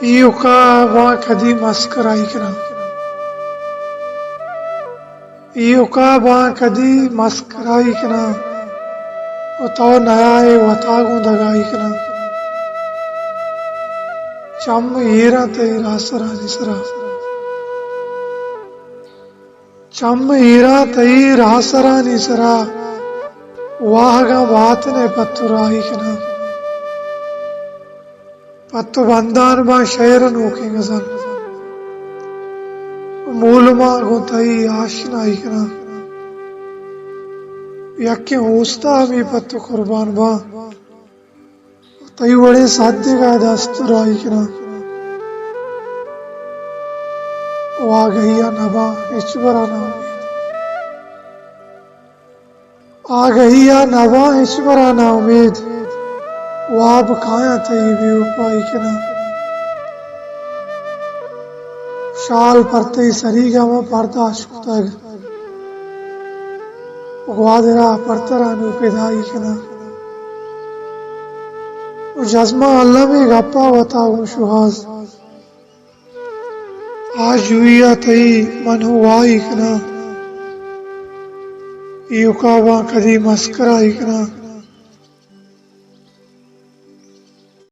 युका वहाँ कदी मस्कराई करा युका वहाँ कदी मस्कराई करा उतो नयाए वतागु दगाई करा चम ईरा ते रासरा निसरा चम ईरा तई रासरा निसरा वाहगा वातने पत्तुराई करा पत्तु बंदान बा शेर नूखेंगे सन मूलमा गुंतई आशनाई करा यक्के होस्ता भी पत्तु कुर्बान बा तई बड़े साध्य का दस्तुराई करा वा गईया नबा इचबरा ना आ गईया नबा इचबरा ना उम्मीद वाब खाया तई भी उपाई करा शाल परते सरीगम पर्दा शुक्तग ग्वादरा परतरा नु पिदाई करा जज्मा अल्लाह में गप्पा बताऊं शुहाज आज हुआ तई मन हुआ कना युकावा कदी मस्करा कना